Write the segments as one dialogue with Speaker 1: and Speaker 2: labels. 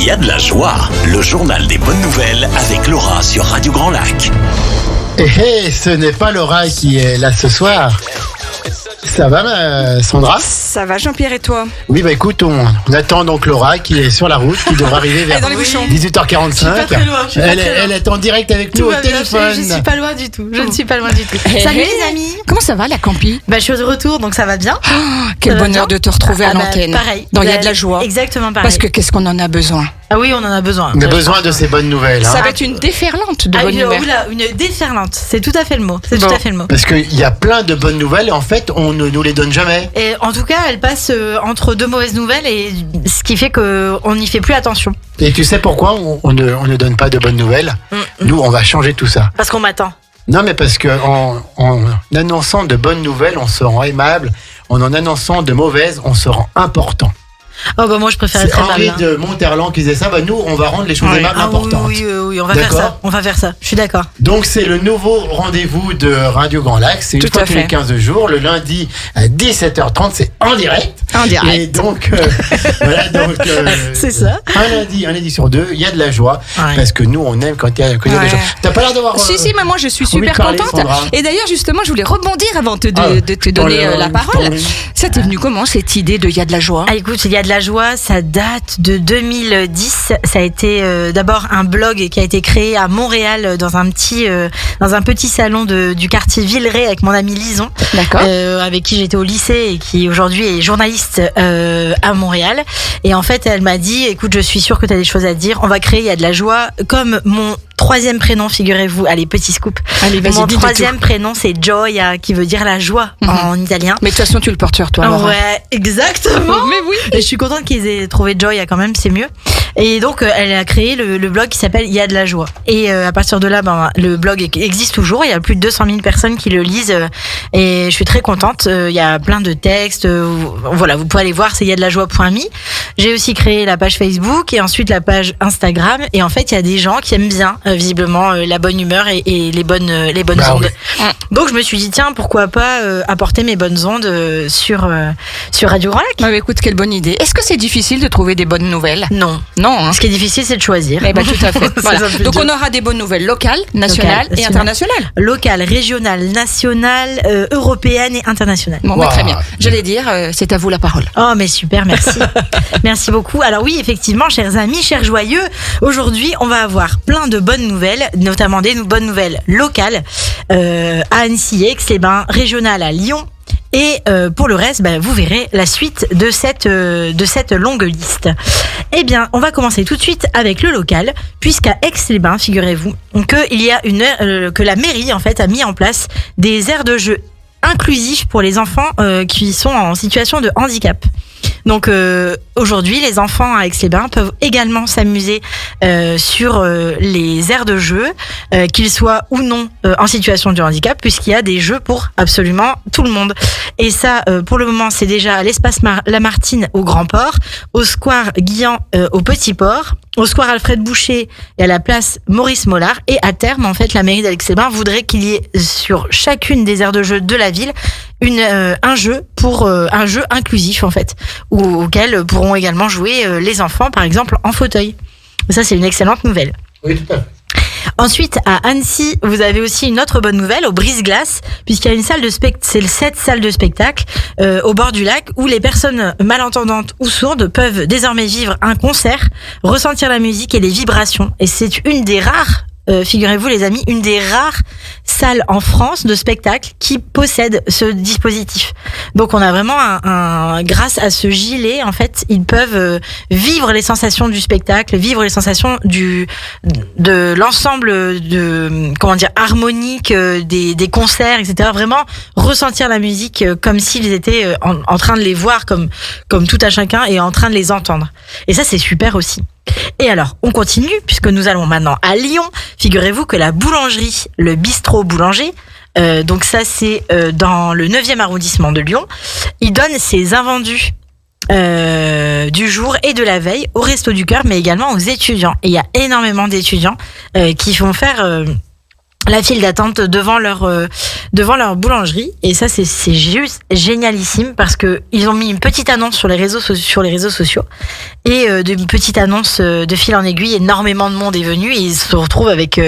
Speaker 1: Il y a de la joie, le journal des bonnes nouvelles avec Laura sur Radio Grand Lac.
Speaker 2: Ce n'est pas Laura qui est là ce soir. Ça va, Sandra ?
Speaker 3: Ça va, Jean-Pierre, et toi ?
Speaker 2: Oui, écoute, on attend donc Laura qui est sur la route, qui devra arriver vers
Speaker 3: dans les bouchons.
Speaker 2: 18h45.
Speaker 4: Je suis pas très loin.
Speaker 2: Elle est en direct avec nous au téléphone.
Speaker 4: Je ne suis pas loin du tout. Salut les amis.
Speaker 3: Comment ça va, la Campi ?
Speaker 4: Je suis de retour, donc ça va bien.
Speaker 3: Quel
Speaker 4: Ça va
Speaker 3: bonheur
Speaker 4: bien
Speaker 3: de te retrouver à l'antenne.
Speaker 4: Pareil.
Speaker 3: Il y a de la joie.
Speaker 4: Exactement pareil.
Speaker 3: Parce que qu'est-ce qu'on en a besoin ?
Speaker 4: Ah oui, on en a besoin.
Speaker 2: On a besoin de ces bonnes nouvelles.
Speaker 3: Ça va être une déferlante de bonnes nouvelles.
Speaker 4: Une déferlante. C'est tout à fait le mot. Tout à fait le mot.
Speaker 2: Parce qu'il y a plein de bonnes nouvelles et en fait, on ne nous les donne jamais.
Speaker 4: Et en tout cas, elle passe entre deux mauvaises nouvelles et ce qui fait qu'on n'y fait plus attention.
Speaker 2: Et tu sais pourquoi on ne donne pas de bonnes nouvelles ? Nous, on va changer tout ça.
Speaker 4: Parce qu'on m'attend.
Speaker 2: Non, mais parce qu'en annonçant de bonnes nouvelles, on se rend aimable. En annonçant de mauvaises, on se rend important.
Speaker 4: Oh moi je préfère être
Speaker 2: C'est
Speaker 4: aimable.
Speaker 2: Henri de Monterland qui disait ça. Nous, on va rendre les choses aimables importantes.
Speaker 4: Oui, on va faire ça. On va faire ça. Je suis d'accord.
Speaker 2: Donc, c'est le nouveau rendez-vous de Radio Grand Lac. C'est une fois tous les 15 jours, le lundi à 17h30. C'est en direct.
Speaker 3: En direct.
Speaker 2: Et donc, voilà. Donc,
Speaker 4: c'est ça.
Speaker 2: Un lundi sur deux, il y a de la joie.
Speaker 4: Ouais.
Speaker 2: Parce que nous, on aime quand il y a de la joie. T'as pas l'air d'avoir.
Speaker 3: Si, mais moi je suis
Speaker 2: envie
Speaker 3: super
Speaker 2: de parler,
Speaker 3: contente.
Speaker 2: Sandra.
Speaker 3: Et d'ailleurs, justement, je voulais rebondir avant de te donner la parole. Ça t'est venu comment, cette idée de Il y a de la joie ?
Speaker 4: Ah, écoute, il y a de la joie, ça date de 2010. Ça a été d'abord un blog qui a été créé à Montréal dans un petit salon du quartier Villeray avec mon ami Lison.
Speaker 3: D'accord.
Speaker 4: Avec qui j'étais au lycée et qui aujourd'hui est journaliste à Montréal. Et en fait, elle m'a dit, écoute, je suis sûre que tu as des choses à dire. On va créer Il y a de la joie. Comme mon troisième prénom, figurez-vous. Allez, petit scoop.
Speaker 3: Allez, vas-y,
Speaker 4: mon
Speaker 3: dis
Speaker 4: troisième prénom, c'est Gioia, qui veut dire la joie en italien.
Speaker 3: Mais de toute façon, tu le portes sur toi, Laura.
Speaker 4: Ouais, exactement.
Speaker 3: Mais oui.
Speaker 4: Et je suis contente qu'ils aient trouvé Joya quand même, c'est mieux. Et donc, elle a créé le blog qui s'appelle Il y a de la joie. Et à partir de là, le blog existe toujours. Il y a plus de 200 000 personnes qui le lisent. Et je suis très contente. Il y a plein de textes. Voilà, vous pouvez aller voir, c'est iyadelajoi.me. J'ai aussi créé la page Facebook et ensuite la page Instagram. Et en fait, il y a des gens qui aiment bien, visiblement, la bonne humeur et les bonnes ondes.
Speaker 2: Oui.
Speaker 4: Donc, je me suis dit, tiens, pourquoi pas apporter mes bonnes ondes sur Radio Grand Lac.
Speaker 3: Écoute, quelle bonne idée. Est-ce que c'est difficile de trouver des bonnes nouvelles ?
Speaker 4: Non.
Speaker 3: Non, hein.
Speaker 4: Ce qui est difficile, c'est de choisir.
Speaker 3: Tout à fait. Voilà. Donc on aura des bonnes nouvelles locales, nationales et internationales.
Speaker 4: Locales, régionales, nationales, européennes et internationales.
Speaker 3: Bon, très bien. J'allais dire, c'est à vous la parole.
Speaker 4: Oh, mais super, merci. Merci beaucoup. Alors oui, effectivement, chers amis, chers joyeux, aujourd'hui, on va avoir plein de bonnes nouvelles, notamment des bonnes nouvelles locales à Annecy, Aix-les-Bains, régionales à Lyon. Et pour le reste, vous verrez la suite de cette longue liste. Eh bien, on va commencer tout de suite avec le local, puisqu'à Aix-les-Bains, figurez-vous, que la mairie en fait a mis en place des aires de jeu inclusifs pour les enfants qui sont en situation de handicap. Donc aujourd'hui, les enfants à Aix-les-Bains peuvent également s'amuser sur les aires de jeu, qu'ils soient ou non en situation de handicap, puisqu'il y a des jeux pour absolument tout le monde. Et ça, pour le moment, c'est déjà à l'espace Lamartine au Grand Port, au square Guillan au Petit Port, au square Alfred Boucher et à la place Maurice Mollard. Et à terme, en fait, la mairie d'Aix-les-Bains voudrait qu'il y ait sur chacune des aires de jeu de la ville un jeu inclusif en fait, auquel pourront également jouer les enfants, par exemple en fauteuil. Ça, c'est une excellente nouvelle.
Speaker 2: Oui, tout à fait.
Speaker 4: Ensuite, à Annecy, vous avez aussi une autre bonne nouvelle, au Brise-Glace, puisqu'il y a une salle de spectacle, cette salle de spectacle au bord du lac, où les personnes malentendantes ou sourdes peuvent désormais vivre un concert, ressentir la musique et les vibrations. Et c'est une des rares figurez-vous les amis, une des rares salles en France de spectacle qui possède ce dispositif. Donc on a vraiment grâce à ce gilet, en fait, ils peuvent vivre les sensations du spectacle, vivre les sensations de l'ensemble harmonique des concerts, etc. Vraiment ressentir la musique comme s'ils étaient en train de les voir comme tout à chacun et en train de les entendre. Et ça, c'est super aussi. Et alors, on continue, puisque nous allons maintenant à Lyon. Figurez-vous que la boulangerie, le bistrot boulanger, donc ça c'est dans le 9e arrondissement de Lyon, il donne ses invendus du jour et de la veille au Resto du Cœur, mais également aux étudiants. Et il y a énormément d'étudiants qui vont faire la file d'attente devant leur boulangerie, et ça c'est juste génialissime parce que ils ont mis une petite annonce sur les réseaux sociaux et d'une petite annonce de fil en aiguille, énormément de monde est venu et ils se retrouvent avec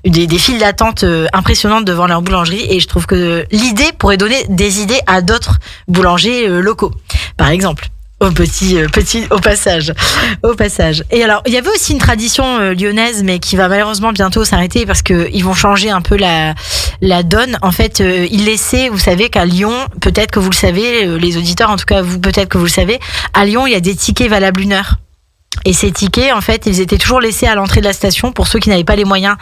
Speaker 4: des files d'attente impressionnantes devant leur boulangerie, et je trouve que l'idée pourrait donner des idées à d'autres boulangers locaux, par exemple. Au passage. Et alors, il y avait aussi une tradition lyonnaise, mais qui va malheureusement bientôt s'arrêter parce que ils vont changer un peu la donne. En fait, ils laissaient, vous savez qu'à Lyon, peut-être que vous le savez, les auditeurs, en tout cas vous, peut-être que vous le savez, à Lyon, il y a des tickets valables 1 heure. Et ces tickets, en fait, ils étaient toujours laissés à l'entrée de la station pour ceux qui n'avaient pas les moyens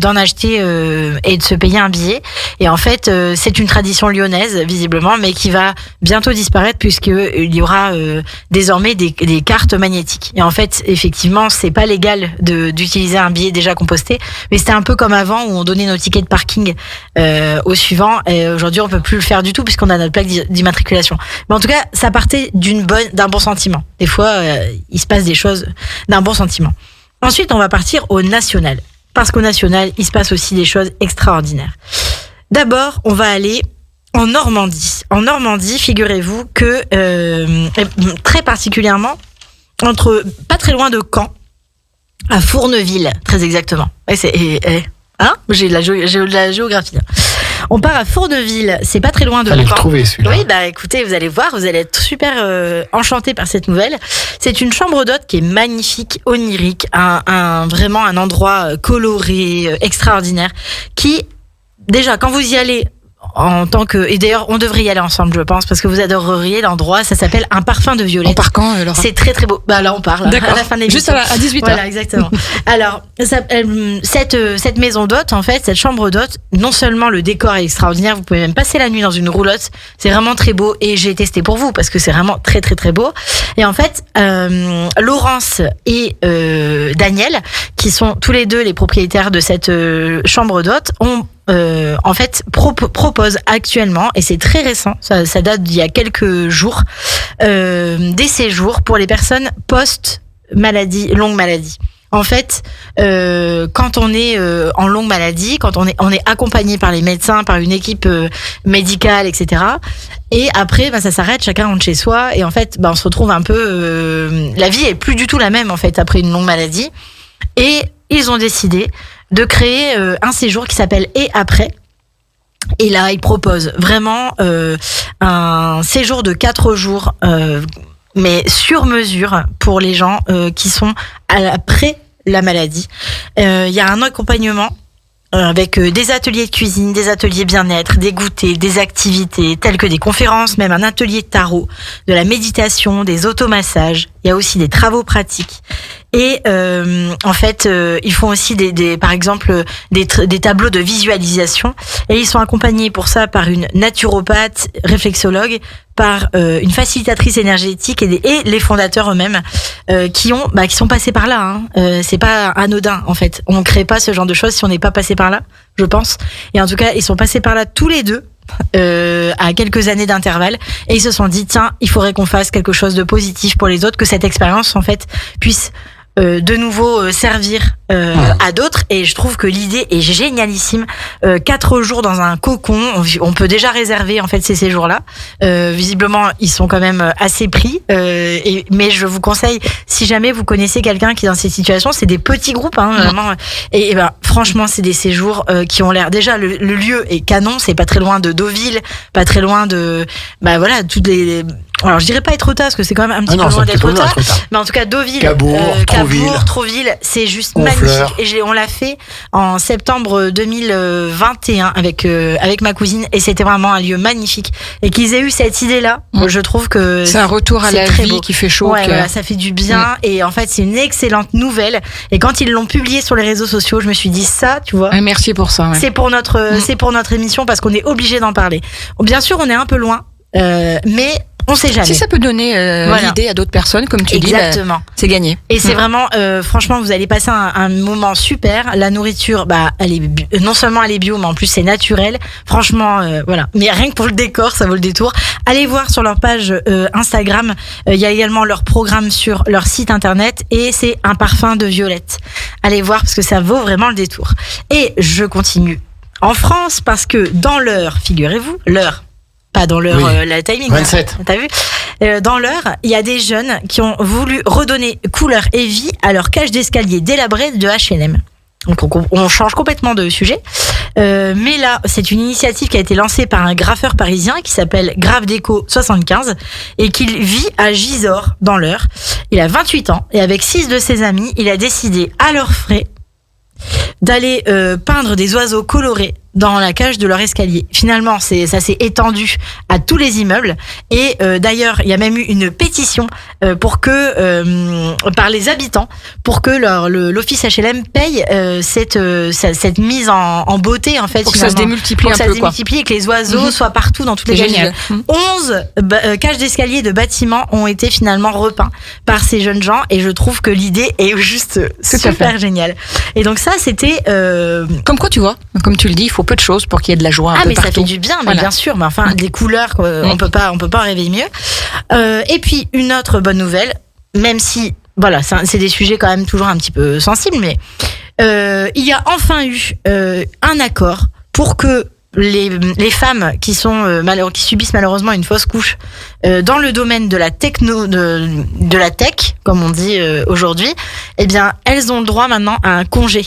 Speaker 4: d'en acheter et de se payer un billet. Et en fait, c'est une tradition lyonnaise, visiblement, mais qui va bientôt disparaître puisqu'il y aura désormais des cartes magnétiques. Et en fait, effectivement, c'est pas légal d'utiliser un billet déjà composté, mais c'était un peu comme avant où on donnait nos tickets de parking au suivant. Et aujourd'hui, on peut plus le faire du tout puisqu'on a notre plaque d'immatriculation. Mais en tout cas, ça partait d'un bon sentiment. Des fois, il se passe des choses d'un bon sentiment. Ensuite, on va partir au national. Parce qu'au national, il se passe aussi des choses extraordinaires. D'abord, on va aller en Normandie. En Normandie, figurez-vous que, très particulièrement, pas très loin de Caen, à Fourneville, très exactement. J'ai de la géographie. On part à Fourneville, c'est pas très loin de Caen.
Speaker 2: Fallait le trouver celui-là.
Speaker 4: Oui, bah écoutez, vous allez voir, vous allez être super enchantés par cette nouvelle. C'est une chambre d'hôte qui est magnifique, onirique, vraiment un endroit coloré, extraordinaire, qui, déjà, quand vous y allez, et d'ailleurs on devrait y aller ensemble, je pense, parce que vous adoreriez l'endroit. Ça s'appelle Un parfum de violette.
Speaker 3: On part quand, Laura ?
Speaker 4: C'est très très beau. Bah là on part,
Speaker 3: D'accord.
Speaker 4: À la fin de l'émission.
Speaker 3: Juste à 18h.
Speaker 4: Voilà, exactement. Alors cette maison d'hôte, en fait, cette chambre d'hôte, non seulement le décor est extraordinaire, vous pouvez même passer la nuit dans une roulotte. C'est vraiment très beau, et j'ai testé pour vous parce que c'est vraiment très très très beau. Et en fait, Laurence et Daniel, qui sont tous les deux les propriétaires de cette chambre d'hôte, ont en fait propose actuellement, et c'est très récent, ça date d'il y a quelques jours, des séjours pour les personnes post-maladie, longue maladie. En fait, quand on est en longue maladie, quand on est accompagné par les médecins, par une équipe médicale, etc. Et après, ça s'arrête, chacun rentre chez soi, et en fait, on se retrouve un peu, la vie est plus du tout la même en fait après une longue maladie. Et ils ont décidé de créer un séjour qui s'appelle Et après. Et là, ils proposent vraiment un séjour de 4 jours, mais sur mesure pour les gens qui sont après la maladie. Il y a un accompagnement avec des ateliers de cuisine, des ateliers bien-être, des goûters, des activités telles que des conférences, même un atelier de tarot, de la méditation, des automassages. Il y a aussi des travaux pratiques. Et en fait, ils font aussi par exemple des tableaux de visualisation, et ils sont accompagnés pour ça par une naturopathe, réflexologue, par une facilitatrice énergétique et les fondateurs eux-mêmes qui sont passés par là. C'est pas anodin en fait. On crée pas ce genre de choses si on n'est pas passé par là, je pense. Et en tout cas, ils sont passés par là tous les deux. À quelques années d'intervalle, et ils se sont dit tiens, il faudrait qu'on fasse quelque chose de positif pour les autres, que cette expérience en fait puisse de nouveau servir à d'autres. Et je trouve que l'idée est génialissime. 4 jours dans un cocon, on peut déjà réserver en fait ces séjours-là. Visiblement, ils sont quand même assez pris. Mais je vous conseille, si jamais vous connaissez quelqu'un qui est dans ces situations, c'est des petits groupes, vraiment. Et franchement, c'est des séjours qui ont l'air. Déjà, le lieu est canon. C'est pas très loin de Deauville, pas très loin de. Voilà, toutes les. Alors, je dirais pas Étretat, parce que c'est quand même un petit peu loin d'Étretat. Mais en tout cas, Deauville, Cabourg, Trouville, c'est juste magnifique. Et on l'a fait en septembre 2021 avec ma cousine, et c'était vraiment un lieu magnifique. Et qu'ils aient eu cette idée-là, je trouve que
Speaker 3: c'est un retour à la vie beau. Qui fait chaud.
Speaker 4: Ouais, voilà, ça fait du bien. Et en fait, c'est une excellente nouvelle. Et quand ils l'ont publié sur les réseaux sociaux, je me suis dit ça, tu vois.
Speaker 3: Merci pour ça. Ouais.
Speaker 4: C'est pour notre émission, parce qu'on est obligé d'en parler. Bien sûr, on est un peu loin. Mais On sait jamais.
Speaker 3: Si ça peut donner l'idée à d'autres personnes, comme tu dis,
Speaker 4: exactement.
Speaker 3: C'est gagné.
Speaker 4: Et c'est vraiment, franchement, vous allez passer un moment super. La nourriture, elle est non seulement elle est bio, mais en plus c'est naturel. Franchement, voilà. Mais rien que pour le décor, ça vaut le détour. Allez voir sur leur page Instagram. Il y a également leur programme sur leur site internet et c'est un parfum de violette. Allez voir parce que ça vaut vraiment le détour. Et je continue en France parce que dans l'heure, figurez-vous, l'heure. Pas dans l'heure, la timing.
Speaker 2: 27.
Speaker 4: T'as vu? Dans l'heure, il y a des jeunes qui ont voulu redonner couleur et vie à leur cage d'escalier délabrée de H&M. Donc on change complètement de sujet. Mais là, c'est une initiative qui a été lancée par un graffeur parisien qui s'appelle Grave Déco 75 et qui vit à Gisors dans l'Eure. Il a 28 ans et avec 6 de ses amis, il a décidé à leurs frais d'aller peindre des oiseaux colorés dans la cage de leur escalier. Finalement, ça s'est étendu à tous les immeubles et d'ailleurs, il y a même eu une pétition pour que par les habitants pour que l'office HLM paye cette mise en beauté en fait.
Speaker 3: Pour que ça se démultiplie un peu,
Speaker 4: ça se démultiplie et que les oiseaux soient partout dans toutes les cages. 11 cages d'escalier de bâtiments ont été finalement repeints par ces jeunes gens et je trouve que l'idée est juste super géniale. Et donc ça, c'était
Speaker 3: comme quoi, tu vois, comme tu le dis, il faut peu de choses pour qu'il y ait de la joie un peu
Speaker 4: mais
Speaker 3: partout.
Speaker 4: Ça fait du bien, mais bien sûr, mais enfin des couleurs, on peut pas rêver mieux. Et puis une autre bonne nouvelle, même si voilà, c'est des sujets quand même toujours un petit peu sensibles, mais il y a enfin eu un accord pour que les femmes qui subissent malheureusement une fausse couche dans le domaine de la de la tech, comme on dit aujourd'hui, eh bien elles ont le droit maintenant à un congé.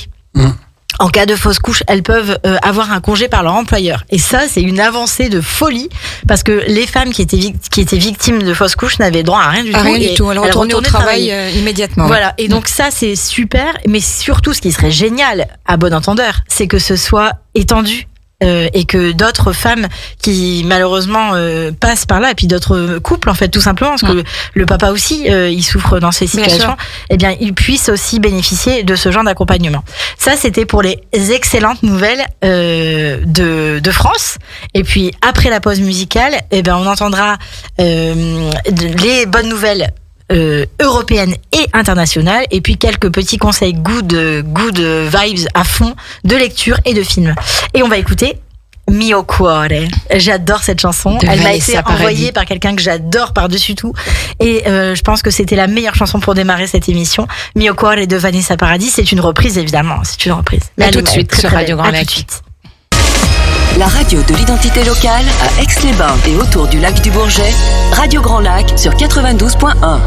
Speaker 4: En cas de fausse couche, elles peuvent avoir un congé par leur employeur. Et ça, c'est une avancée de folie parce que les femmes qui étaient victimes de fausse couche n'avaient droit à rien du tout.
Speaker 3: Rien du tout. Elles retournaient au travail immédiatement.
Speaker 4: Voilà. Et donc ça, c'est super. Mais surtout, ce qui serait génial, à bon entendeur, c'est que ce soit étendu. Et que d'autres femmes qui malheureusement passent par là et puis d'autres couples en fait tout simplement parce que le papa aussi il souffre dans ces situations, eh bien ils puissent aussi bénéficier de ce genre d'accompagnement. Ça c'était pour les excellentes nouvelles de France. Et puis après la pause musicale, eh ben on entendra les bonnes nouvelles européenne et internationale et puis quelques petits conseils good vibes à fond de lecture et de film. Et on va écouter Mio Cuore. J'adore cette chanson. Elle m'a été envoyée par quelqu'un que j'adore par-dessus tout et je pense que c'était la meilleure chanson pour démarrer cette émission. Mio Cuore de Vanessa Paradis. C'est une reprise évidemment, c'est une reprise.
Speaker 3: Mais à tout de suite sur Radio Grand Lac.
Speaker 5: La radio de l'identité locale à Aix-les-Bains et autour du lac du Bourget, Radio Grand Lac sur 92.1.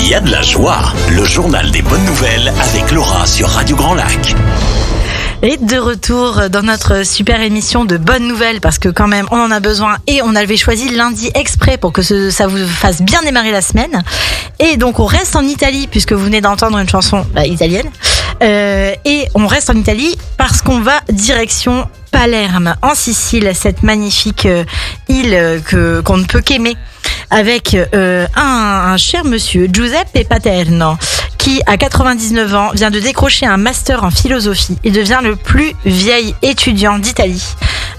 Speaker 1: Il y a de la joie, le journal des bonnes nouvelles avec Laura sur Radio Grand Lac.
Speaker 4: Et de retour dans notre super émission de bonnes nouvelles parce que quand même on en a besoin et on avait choisi lundi exprès pour que ça vous fasse bien démarrer la semaine. Et donc on reste en Italie puisque vous venez d'entendre une chanson italienne. Et on reste en Italie parce qu'on va direction Palerme, en Sicile, cette magnifique île qu'on ne peut qu'aimer, avec un cher monsieur, Giuseppe Paterno, qui, à 99 ans, vient de décrocher un master en philosophie et devient le plus vieil étudiant d'Italie.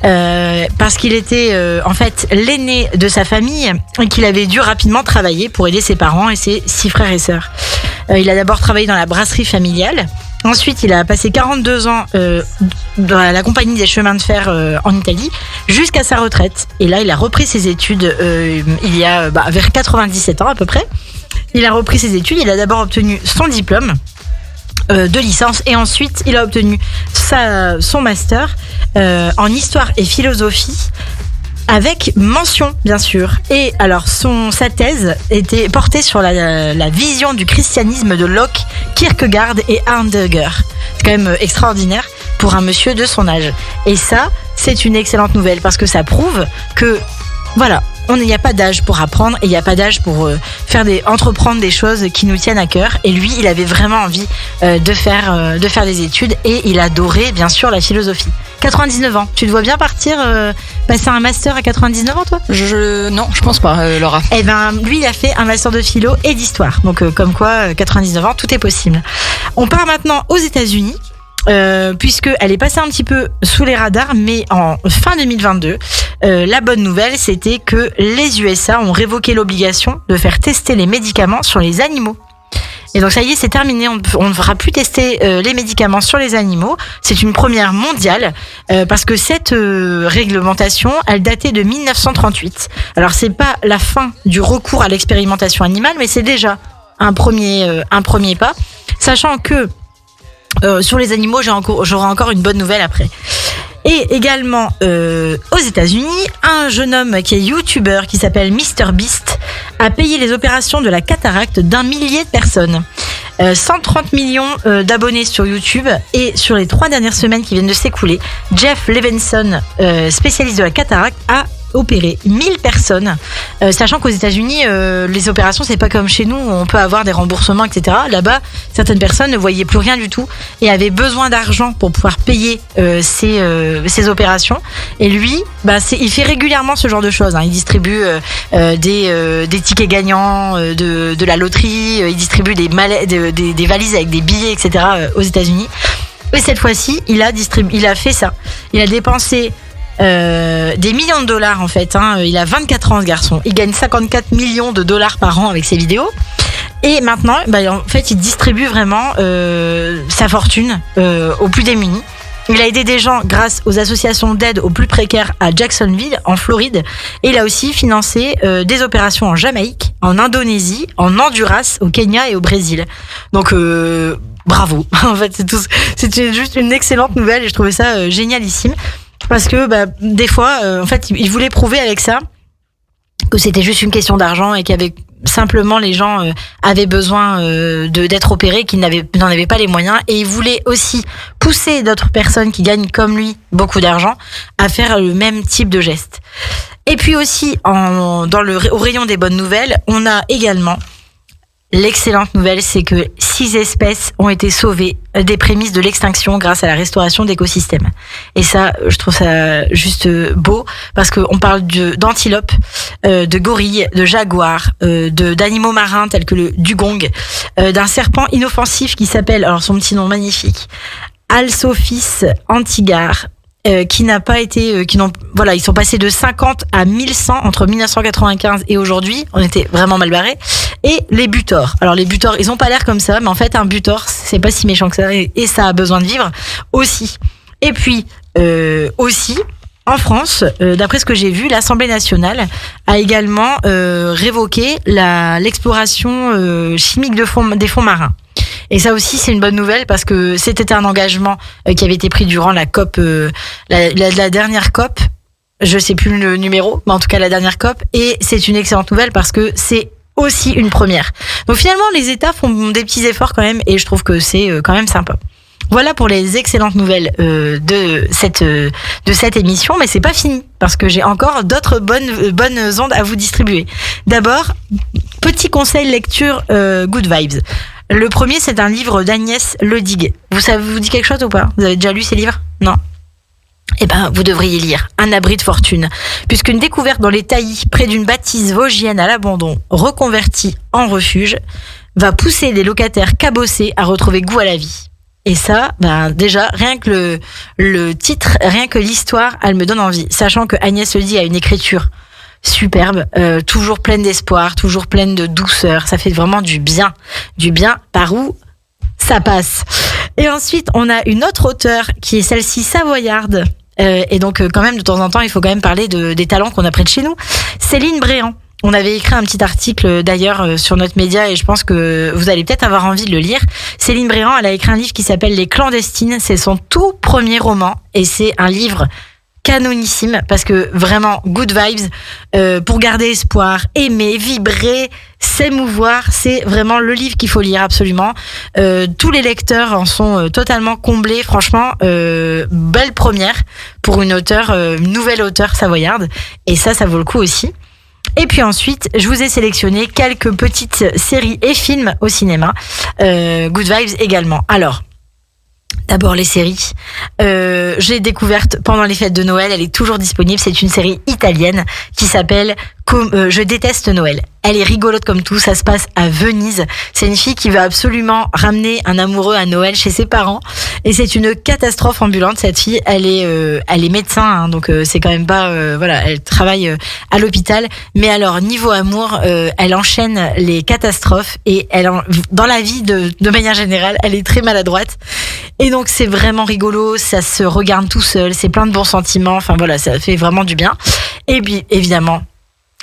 Speaker 4: Parce qu'il était en fait l'aîné de sa famille et qu'il avait dû rapidement travailler pour aider ses parents et ses 6 frères et sœurs. Il a d'abord travaillé dans la brasserie familiale. Ensuite, il a passé 42 ans dans la compagnie des chemins de fer en Italie jusqu'à sa retraite. Et là, il a repris ses études il y a vers 97 ans à peu près. Il a repris ses études. Il a d'abord obtenu son diplôme de licence et ensuite il a obtenu son master en histoire et philosophie avec mention bien sûr. Et alors sa thèse était portée sur la vision du christianisme de Locke, Kierkegaard et Heidegger. C'est quand même extraordinaire pour un monsieur de son âge. Et ça, c'est une excellente nouvelle parce que ça prouve que voilà, il n'y a pas d'âge pour apprendre et il n'y a pas d'âge pour entreprendre des choses qui nous tiennent à cœur. Et lui, il avait vraiment envie de faire des études et il adorait bien sûr la philosophie. 99 ans, tu te vois bien partir passer un master à 99 ans toi ?
Speaker 3: Non, je pense pas, Laura.
Speaker 4: Eh ben, lui, il a fait un master de philo et d'histoire. Donc comme quoi, 99 ans, tout est possible. On part maintenant aux États-Unis. puisqu'elle est passée un petit peu sous les radars, mais en fin 2022, la bonne nouvelle, c'était que les USA ont révoqué l'obligation de faire tester les médicaments sur les animaux. Et donc ça y est, c'est terminé, on ne fera plus tester les médicaments sur les animaux. C'est une première mondiale, parce que cette réglementation, elle datait de 1938. Alors c'est pas la fin du recours à l'expérimentation animale, mais c'est déjà un premier pas, sachant que sur les animaux, j'aurai encore une bonne nouvelle après. Et également aux États-Unis, un jeune homme qui est youtubeur qui s'appelle MrBeast a payé les opérations de la cataracte d'1 millier de personnes. 130 millions d'abonnés sur YouTube, et sur les 3 dernières semaines qui viennent de s'écouler, Jeff Levinson, spécialiste de la cataracte, a opéré 1000 personnes, sachant qu'aux États-Unis, les opérations, c'est pas comme chez nous, on peut avoir des remboursements, etc. Là-bas, certaines personnes ne voyaient plus rien du tout et avaient besoin d'argent pour pouvoir payer ces opérations. Et lui, il fait régulièrement ce genre de choses. Il distribue des tickets gagnants de la loterie, il distribue des valises avec des billets, etc. aux États-Unis. Et cette fois-ci, il a fait ça. Il a dépensé des millions de dollars en fait. Il a 24 ans ce garçon. Il gagne 54 millions de dollars par an avec ses vidéos. Et maintenant, en fait, il distribue vraiment sa fortune aux plus démunis. Il a aidé des gens grâce aux associations d'aide aux plus précaires à Jacksonville, en Floride. Et il a aussi financé des opérations en Jamaïque, en Indonésie, en Honduras, au Kenya et au Brésil. Donc, bravo. En fait, c'est juste une excellente nouvelle et je trouvais ça génialissime. Parce que des fois, en fait, il voulait prouver avec ça que c'était juste une question d'argent et qu'avec simplement les gens avaient besoin d'être opérés, qu'ils n'en avaient pas les moyens, et il voulait aussi pousser d'autres personnes qui gagnent comme lui beaucoup d'argent à faire le même type de geste. Et puis aussi au rayon des bonnes nouvelles, on a également l'excellente nouvelle, c'est que 6 espèces ont été sauvées des prémices de l'extinction grâce à la restauration d'écosystèmes. Et ça, je trouve ça juste beau, parce qu'on parle d'antilopes, de gorilles, de jaguars, d'animaux marins tels que le dugong, d'un serpent inoffensif qui s'appelle, alors son petit nom magnifique, Alsophis antigar, qui n'a pas été, ils sont passés de 50 à 1100 entre 1995 et aujourd'hui. On était vraiment mal barrés. Et les butors. Alors les butors, ils ont pas l'air comme ça, mais en fait un butor, c'est pas si méchant que ça, et ça a besoin de vivre aussi. Et puis aussi, en France, d'après ce que j'ai vu, l'Assemblée nationale a également révoqué l'exploration chimique des fonds marins. Et ça aussi, c'est une bonne nouvelle, parce que c'était un engagement qui avait été pris durant la COP, la dernière COP. Je sais plus le numéro, mais en tout cas la dernière COP. Et c'est une excellente nouvelle parce que c'est aussi une première. Donc finalement, les États font des petits efforts quand même, et je trouve que c'est quand même sympa. Voilà pour les excellentes nouvelles de cette émission, mais c'est pas fini, parce que j'ai encore d'autres bonnes ondes à vous distribuer. D'abord, petit conseil lecture Good Vibes. Le premier, c'est un livre d'Agnès Ledig. Vous dit quelque chose ou pas? Vous avez déjà lu ces livres? Non? Eh ben, vous devriez lire Un abri de fortune, puisqu'une découverte dans les taillis près d'une bâtisse vosgienne à l'abandon, reconvertie en refuge, va pousser des locataires cabossés à retrouver goût à la vie. Et ça, déjà, rien que le titre, rien que l'histoire, elle me donne envie. Sachant que Agnès Ledig a une écriture superbe, toujours pleine d'espoir, toujours pleine de douceur. Ça fait vraiment du bien par où ça passe. Et ensuite, on a une autre auteure qui est celle-ci savoyarde. Et donc, quand même, de temps en temps, il faut quand même parler des talents qu'on a près de chez nous. Céline Bréant. On avait écrit un petit article d'ailleurs sur notre média, et je pense que vous allez peut-être avoir envie de le lire. Céline Bréant, elle a écrit un livre qui s'appelle Les Clandestines. C'est son tout premier roman, et c'est un livre canonissime, parce que vraiment good vibes, pour garder espoir, aimer, vibrer, s'émouvoir, c'est vraiment le livre qu'il faut lire absolument. Tous les lecteurs en sont totalement comblés. Franchement, belle première pour une nouvelle auteure savoyarde, et ça vaut le coup aussi. Et puis ensuite, je vous ai sélectionné quelques petites séries et films au cinéma, good vibes également. Alors, d'abord les séries. J'ai découverte pendant les fêtes de Noël, elle est toujours disponible. C'est une série italienne qui s'appelle Je déteste Noël. Elle est rigolote comme tout, ça se passe à Venise. C'est une fille qui veut absolument ramener un amoureux à Noël chez ses parents. Et c'est une catastrophe ambulante, cette fille. Elle est médecin, hein, donc c'est quand même pas... elle travaille à l'hôpital. Mais alors, niveau amour, elle enchaîne les catastrophes. Et dans la vie, de manière générale, elle est très maladroite. Et donc, c'est vraiment rigolo, ça se regarde tout seul, c'est plein de bons sentiments. Enfin voilà, ça fait vraiment du bien. Et puis,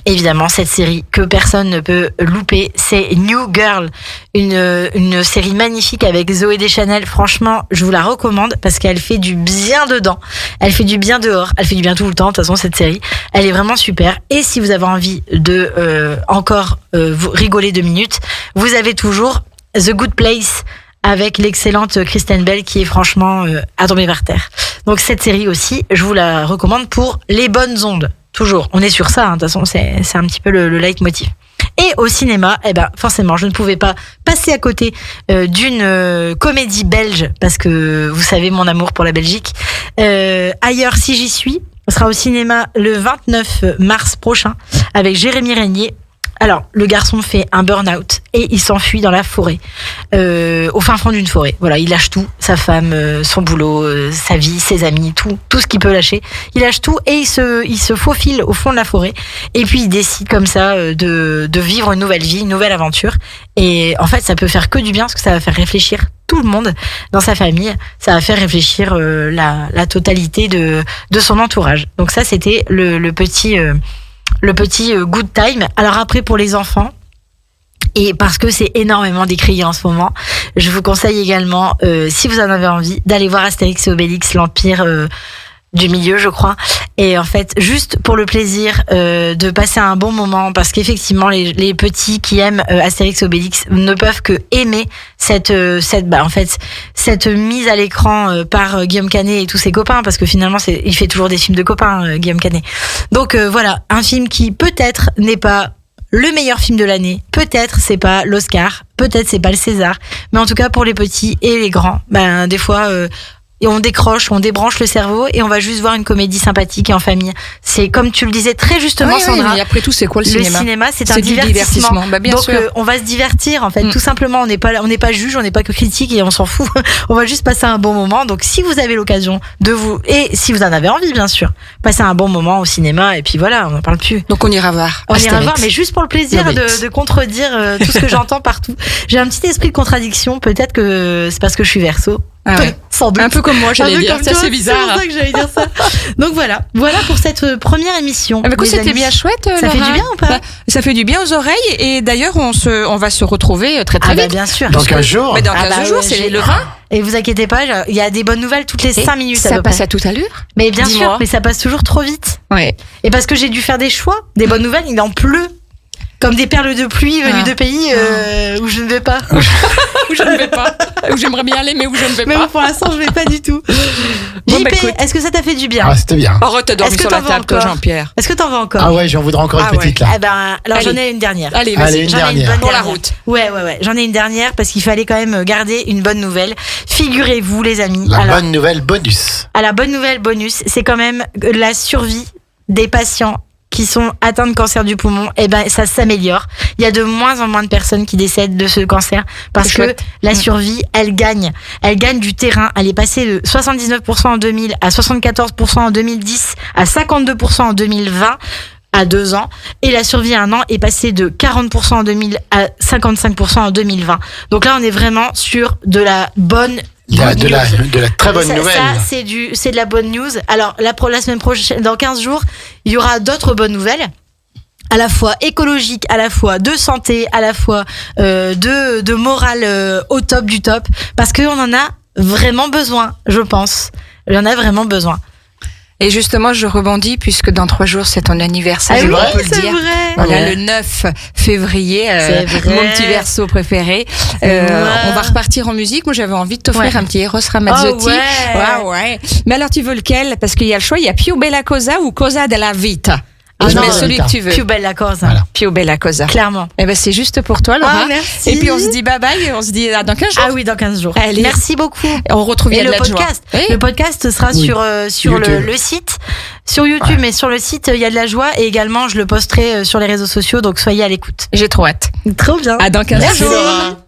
Speaker 4: Évidemment, cette série que personne ne peut louper, c'est New Girl, une série magnifique avec Zooey Deschanel. Franchement, je vous la recommande parce qu'elle fait du bien dedans, elle fait du bien dehors, elle fait du bien tout le temps. De toute façon, cette série, elle est vraiment super. Et si vous avez envie de vous rigoler 2 minutes, vous avez toujours The Good Place avec l'excellente Kristen Bell qui est franchement à tomber par terre. Donc cette série aussi, je vous la recommande pour les bonnes ondes. Toujours, on est sur ça, hein, de toute façon, c'est un petit peu le leitmotiv. Et au cinéma, forcément, je ne pouvais pas passer à côté d'une comédie belge, parce que vous savez mon amour pour la Belgique. Ailleurs, si j'y suis, sera au cinéma le 29 mars prochain, avec Jérémy Régnier. Alors, le garçon fait un burn-out et il s'enfuit dans la forêt, au fin fond d'une forêt. Voilà, il lâche tout, sa femme, son boulot, sa vie, ses amis, tout ce qu'il peut lâcher. Il lâche tout et il se faufile au fond de la forêt. Et puis il décide comme ça de vivre une nouvelle vie, une nouvelle aventure. Et en fait, ça peut faire que du bien parce que ça va faire réfléchir tout le monde dans sa famille. Ça va faire réfléchir la totalité de son entourage. Donc ça, c'était le petit good time. Alors après, pour les enfants, et parce que c'est énormément décrié en ce moment, je vous conseille également, si vous en avez envie, d'aller voir Astérix et Obélix, l'Empire du Milieu, je crois. Et en fait, juste pour le plaisir de passer un bon moment, parce qu'effectivement, les petits qui aiment Astérix et Obélix ne peuvent que aimer cette mise à l'écran par Guillaume Canet et tous ses copains, parce que finalement, il fait toujours des films de copains, Guillaume Canet. Donc voilà, un film qui peut-être n'est pas le meilleur film de l'année, peut-être c'est pas l'Oscar, peut-être c'est pas le César, mais en tout cas pour les petits et les grands, des fois et on décroche, on débranche le cerveau et on va juste voir une comédie sympathique et en famille. C'est comme tu le disais très justement, Sandra.
Speaker 3: Mais après tout, c'est quoi le cinéma ?
Speaker 4: Le cinéma, c'est un divertissement.
Speaker 3: Bien
Speaker 4: Donc
Speaker 3: sûr.
Speaker 4: On va se divertir en fait, tout simplement. On n'est pas juge, on n'est pas que critique et on s'en fout. On va juste passer un bon moment. Donc si vous avez l'occasion et si vous en avez envie bien sûr, passer un bon moment au cinéma et puis voilà, on n'en parle plus.
Speaker 3: Donc on ira voir.
Speaker 4: On ira voir, mais juste pour le plaisir de contredire tout ce que j'entends partout. J'ai un petit esprit de contradiction. Peut-être que c'est parce que je suis Verseau.
Speaker 3: Ah ouais.
Speaker 4: Sans doute.
Speaker 3: Un peu comme moi, j'allais dire. Ça, c'est bizarre.
Speaker 4: C'est pour ça que j'allais dire ça. Donc voilà pour cette première émission.
Speaker 3: Mais c'était bien chouette.
Speaker 4: Ça
Speaker 3: Laura.
Speaker 4: fait du bien ou pas ?
Speaker 3: Ça fait du bien aux oreilles et d'ailleurs on va se retrouver très vite.
Speaker 4: Bien sûr.
Speaker 2: Dans 15 jours.
Speaker 3: Mais dans 15 jours, c'est le 20.
Speaker 4: Et vous inquiétez pas, il y a des bonnes nouvelles toutes les 5 minutes.
Speaker 3: Ça passe à toute allure.
Speaker 4: Mais bien sûr, mais ça passe toujours trop vite.
Speaker 3: Ouais.
Speaker 4: Et parce que j'ai dû faire des choix, des bonnes nouvelles, il en pleut. Comme des perles de pluie venues de pays où je ne vais pas.
Speaker 3: Où je ne vais pas. Où j'aimerais bien aller, mais où je ne vais pas.
Speaker 4: Mais pour l'instant, je ne vais pas du tout. JP, est-ce que ça t'a fait du bien ?
Speaker 2: Ah, c'était bien.
Speaker 3: Arrête, t'as dormi sur la table, toi, Jean-Pierre.
Speaker 4: Est-ce que t'en veux encore ?
Speaker 2: Ah ouais, j'en voudrais encore une petite là.
Speaker 4: Alors j'en ai une dernière.
Speaker 3: Allez, vas-y.
Speaker 2: Une
Speaker 4: J'en ai
Speaker 2: dernière.
Speaker 4: une bonne
Speaker 3: Pour la
Speaker 4: dernière.
Speaker 3: route.
Speaker 4: Ouais. J'en ai une dernière parce qu'il fallait quand même garder une bonne nouvelle. Figurez-vous, les amis.
Speaker 2: Bonne nouvelle bonus.
Speaker 4: La bonne nouvelle bonus, c'est quand même la survie des patients qui sont atteints de cancer du poumon. Ça s'améliore. Il y a de moins en moins de personnes qui décèdent de ce cancer parce que la survie, elle gagne du terrain. Elle est passée de 79% en 2000 à 74% en 2010 à 52% en 2020. À 2 ans, et la survie à 1 an est passée de 40% en 2000 à 55% en 2020. Donc là, on est vraiment sur de la bonne
Speaker 2: de la très bonne nouvelle.
Speaker 4: Ça, c'est de la bonne news. Alors, la semaine prochaine, dans 15 jours, il y aura d'autres bonnes nouvelles. À la fois écologique, à la fois de santé, à la fois de morale au top du top. Parce qu'on en a vraiment besoin, je pense. Il y en a vraiment besoin.
Speaker 3: Et justement, je rebondis puisque dans 3 jours, c'est ton anniversaire.
Speaker 4: Ah oui,
Speaker 3: on peut le
Speaker 4: c'est
Speaker 3: dire.
Speaker 4: vrai.
Speaker 3: Voilà, le 9 février, mon petit Verseau préféré. On va repartir en musique. Moi, j'avais envie de t'offrir un petit Eros Ramazzotti. Ouais. Mais alors, tu veux lequel ? Parce qu'il y a le choix. Il y a Più Bella Cosa ou Cosa della Vita. Je mets celui que tu veux.
Speaker 4: Più Bella Cosa.
Speaker 2: Voilà.
Speaker 3: Più Bella Cosa.
Speaker 4: Clairement.
Speaker 3: C'est juste pour toi, Laura.
Speaker 4: Merci.
Speaker 3: Et puis on se dit bye bye. On se dit dans 15 jours.
Speaker 4: Ah oui, dans 15 jours.
Speaker 3: Allez.
Speaker 4: Merci beaucoup.
Speaker 3: On retrouve
Speaker 4: Et le
Speaker 3: Yann Ladjoie.
Speaker 4: podcast. Le podcast sera sur le site sur YouTube, mais sur le site, il y a de la joie. Et également, je le posterai sur les réseaux sociaux, donc soyez à l'écoute.
Speaker 3: J'ai trop hâte.
Speaker 4: Trop bien.
Speaker 3: À dans 15 jours.